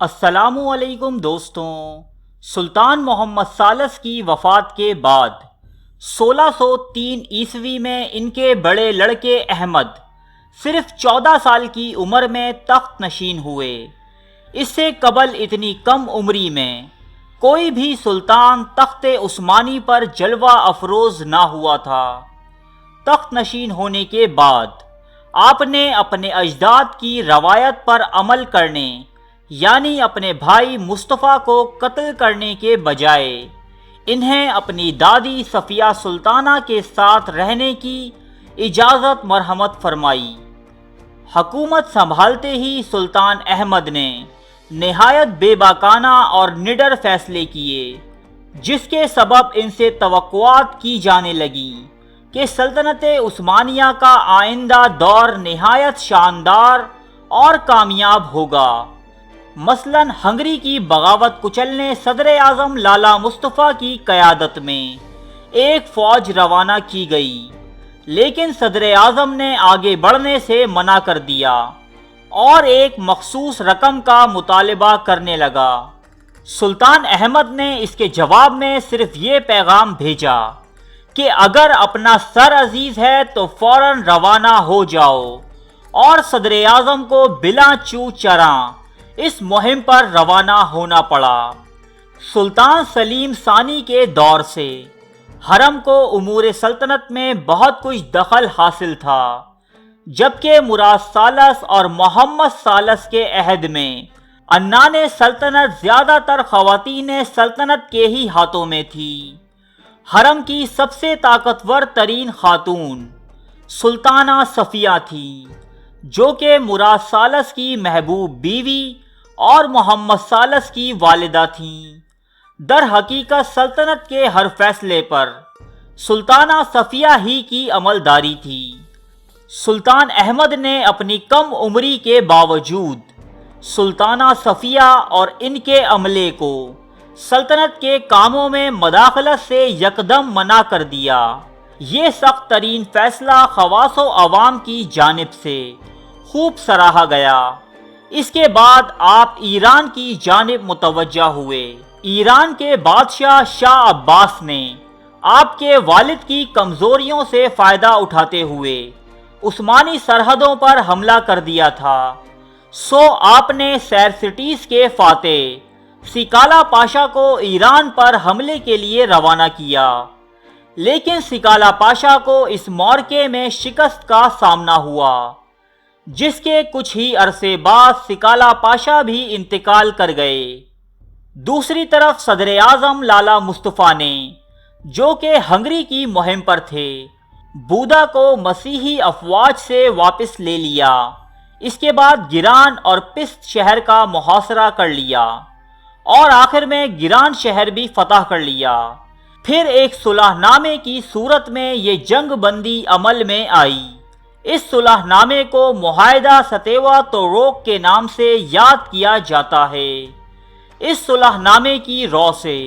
السلام علیکم دوستوں۔ سلطان محمد ثالث کی وفات کے بعد 1603 عیسوی میں ان کے بڑے لڑکے احمد صرف 14 سال کی عمر میں تخت نشین ہوئے۔ اس سے قبل اتنی کم عمری میں کوئی بھی سلطان تخت عثمانی پر جلوہ افروز نہ ہوا تھا۔ تخت نشین ہونے کے بعد آپ نے اپنے اجداد کی روایت پر عمل کرنے یعنی اپنے بھائی مصطفیٰ کو قتل کرنے کے بجائے انہیں اپنی دادی صفیہ سلطانہ کے ساتھ رہنے کی اجازت مرحمت فرمائی۔ حکومت سنبھالتے ہی سلطان احمد نے نہایت بے باکانہ اور نڈر فیصلے کیے، جس کے سبب ان سے توقعات کی جانے لگی کہ سلطنت عثمانیہ کا آئندہ دور نہایت شاندار اور کامیاب ہوگا۔ مثلاً ہنگری کی بغاوت کچلنے صدر اعظم لالا مصطفیٰ کی قیادت میں ایک فوج روانہ کی گئی، لیکن صدر اعظم نے آگے بڑھنے سے منع کر دیا اور ایک مخصوص رقم کا مطالبہ کرنے لگا۔ سلطان احمد نے اس کے جواب میں صرف یہ پیغام بھیجا کہ اگر اپنا سر عزیز ہے تو فوراً روانہ ہو جاؤ، اور صدر اعظم کو بلا چو چراں اس مہم پر روانہ ہونا پڑا۔ سلطان سلیم ثانی کے دور سے حرم کو امور سلطنت میں بہت کچھ دخل حاصل تھا، جبکہ مراد ثالث اور محمد ثالث کے عہد میں عنان سلطنت زیادہ تر خواتین سلطنت کے ہی ہاتھوں میں تھی۔ حرم کی سب سے طاقتور ترین خاتون سلطانہ صفیہ تھی، جو کہ مراد ثالث کی محبوب بیوی اور محمد ثالث کی والدہ تھیں۔ در حقیقت سلطنت کے ہر فیصلے پر سلطانہ صفیہ ہی کی عملداری تھی۔ سلطان احمد نے اپنی کم عمری کے باوجود سلطانہ صفیہ اور ان کے عملے کو سلطنت کے کاموں میں مداخلت سے یکدم منع کر دیا۔ یہ سخت ترین فیصلہ خواص و عوام کی جانب سے خوب سراہا گیا۔ اس کے بعد آپ ایران کی جانب متوجہ ہوئے۔ ایران کے بادشاہ شاہ عباس نے آپ کے والد کی کمزوریوں سے فائدہ اٹھاتے ہوئے عثمانی سرحدوں پر حملہ کر دیا تھا، سو آپ نے سیرسٹیس کے فاتح سکالہ پاشا کو ایران پر حملے کے لیے روانہ کیا، لیکن سکالہ پاشا کو اس معرکے میں شکست کا سامنا ہوا، جس کے کچھ ہی عرصے بعد سکالہ پاشا بھی انتقال کر گئے۔ دوسری طرف صدر اعظم لالا مصطفیٰ نے، جو کہ ہنگری کی مہم پر تھے، بودا کو مسیحی افواج سے واپس لے لیا۔ اس کے بعد گیران اور پست شہر کا محاصرہ کر لیا اور آخر میں گیران شہر بھی فتح کر لیا۔ پھر ایک صلح نامے کی صورت میں یہ جنگ بندی عمل میں آئی۔ اس صلح نامے کو معاہدہ ستیوا توروک کے نام سے یاد کیا جاتا ہے۔ اس صلح نامے کی رو سے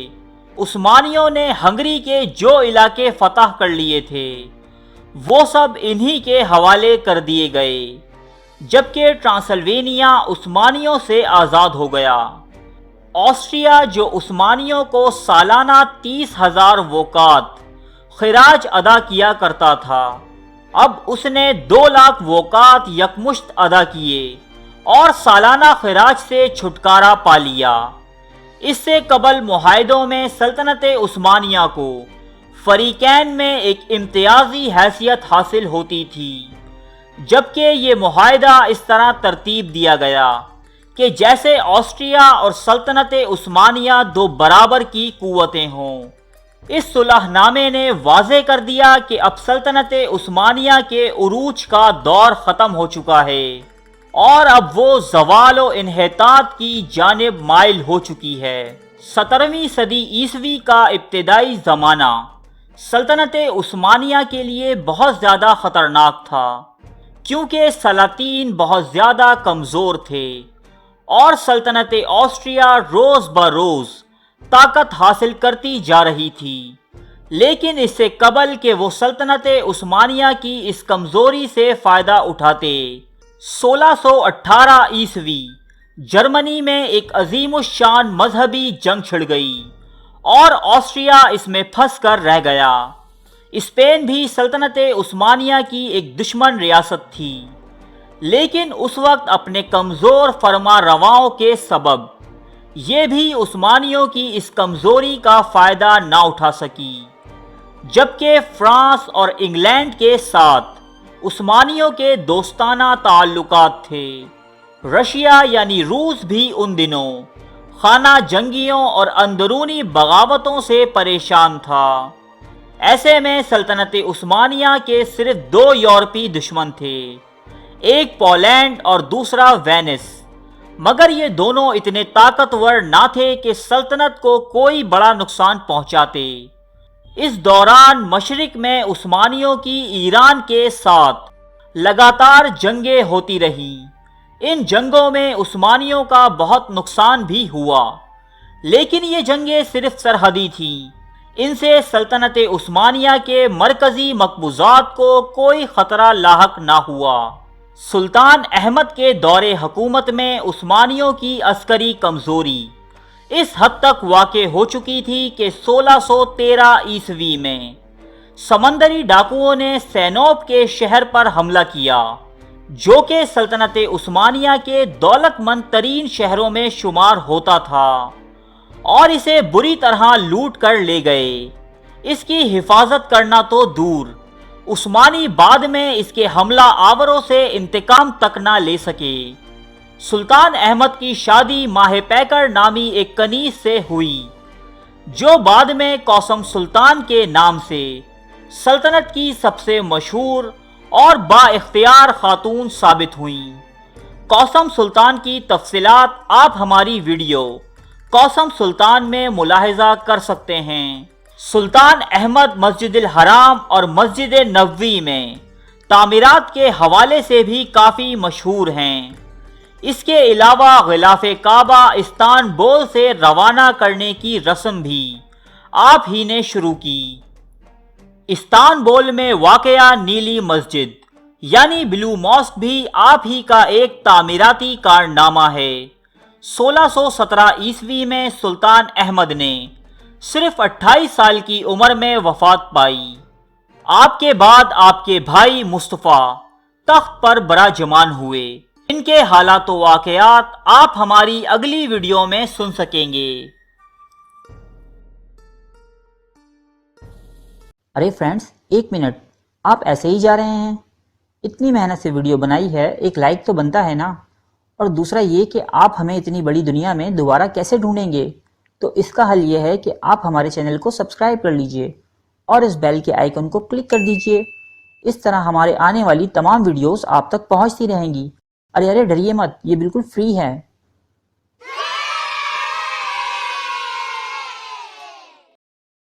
عثمانیوں نے ہنگری کے جو علاقے فتح کر لیے تھے وہ سب انہی کے حوالے کر دیے گئے، جبکہ ٹرانسلوینیا عثمانیوں سے آزاد ہو گیا۔ آسٹریا جو عثمانیوں کو سالانہ 30,000 ووقات خراج ادا کیا کرتا تھا، اب اس نے 2 لاکھ ووقات یکمشت ادا کیے اور سالانہ خراج سے چھٹکارا پا لیا۔ اس سے قبل معاہدوں میں سلطنت عثمانیہ کو فریقین میں ایک امتیازی حیثیت حاصل ہوتی تھی، جبکہ یہ معاہدہ اس طرح ترتیب دیا گیا کہ جیسے آسٹریا اور سلطنت عثمانیہ 2 برابر کی قوتیں ہوں۔ اس صلح نامے نے واضح کر دیا کہ اب سلطنت عثمانیہ کے عروج کا دور ختم ہو چکا ہے اور اب وہ زوال و انحطاط کی جانب مائل ہو چکی ہے۔ 17ویں صدی عیسوی کا ابتدائی زمانہ سلطنت عثمانیہ کے لیے بہت زیادہ خطرناک تھا، کیونکہ سلاطین بہت زیادہ کمزور تھے اور سلطنت آسٹریا روز بروز طاقت حاصل کرتی جا رہی تھی۔ لیکن اس سے قبل کہ وہ سلطنت عثمانیہ کی اس کمزوری سے فائدہ اٹھاتے، 1618 عیسوی جرمنی میں ایک عظیم الشان مذہبی جنگ چھڑ گئی اور آسٹریا اس میں پھنس کر رہ گیا۔ اسپین بھی سلطنت عثمانیہ کی ایک دشمن ریاست تھی، لیکن اس وقت اپنے کمزور فرما رواؤں کے سبب یہ بھی عثمانیوں کی اس کمزوری کا فائدہ نہ اٹھا سکی، جبکہ فرانس اور انگلینڈ کے ساتھ عثمانیوں کے دوستانہ تعلقات تھے۔ رشیا یعنی روس بھی ان دنوں خانہ جنگیوں اور اندرونی بغاوتوں سے پریشان تھا۔ ایسے میں سلطنت عثمانیہ کے صرف دو یورپی دشمن تھے، ایک پولینڈ اور دوسرا وینس، مگر یہ دونوں اتنے طاقتور نہ تھے کہ سلطنت کو کوئی بڑا نقصان پہنچاتے۔ اس دوران مشرق میں عثمانیوں کی ایران کے ساتھ لگاتار جنگیں ہوتی رہیں۔ ان جنگوں میں عثمانیوں کا بہت نقصان بھی ہوا، لیکن یہ جنگیں صرف سرحدی تھیں، ان سے سلطنت عثمانیہ کے مرکزی مقبوضات کو کوئی خطرہ لاحق نہ ہوا۔ سلطان احمد کے دور حکومت میں عثمانیوں کی عسکری کمزوری اس حد تک واقع ہو چکی تھی کہ 1613 عیسوی میں سمندری ڈاکوؤں نے سینوپ کے شہر پر حملہ کیا، جو کہ سلطنت عثمانیہ کے دولت مند ترین شہروں میں شمار ہوتا تھا، اور اسے بری طرح لوٹ کر لے گئے۔ اس کی حفاظت کرنا تو دور، عثمانی بعد میں اس کے حملہ آوروں سے انتقام تک نہ لے سکے۔ سلطان احمد کی شادی ماہ پیکر نامی ایک کنیز سے ہوئی، جو بعد میں کوسم سلطان کے نام سے سلطنت کی سب سے مشہور اور با اختیار خاتون ثابت ہوئیں۔ کوسم سلطان کی تفصیلات آپ ہماری ویڈیو کوسم سلطان میں ملاحظہ کر سکتے ہیں۔ سلطان احمد مسجد الحرام اور مسجد نبوی میں تعمیرات کے حوالے سے بھی کافی مشہور ہیں۔ اس کے علاوہ غلاف کعبہ استانبول سے روانہ کرنے کی رسم بھی آپ ہی نے شروع کی۔ استانبول میں واقع نیلی مسجد یعنی بلو ماسک بھی آپ ہی کا ایک تعمیراتی کارنامہ ہے۔ 1617 عیسوی میں سلطان احمد نے صرف 28 سال کی عمر میں وفات پائی۔ آپ کے بعد آپ کے بھائی مصطفیٰ تخت پر براجمان ہوئے۔ ان کے حالات و واقعات آپ ہماری اگلی ویڈیو میں سن سکیں گے۔ ارے فرینڈز، ایک منٹ، آپ ایسے ہی جا رہے ہیں؟ اتنی محنت سے ویڈیو بنائی ہے، ایک لائک تو بنتا ہے نا؟ اور دوسرا یہ کہ آپ ہمیں اتنی بڑی دنیا میں دوبارہ کیسے ڈھونڈیں گے؟ تو اس کا حل یہ ہے کہ آپ ہمارے چینل کو سبسکرائب کر لیجئے اور اس بیل کے آئیکن کو کلک کر دیجئے۔ اس طرح ہمارے آنے والی تمام ویڈیوز آپ تک پہنچتی رہیں گی۔ ارے ڈریے مت، یہ بالکل فری ہے۔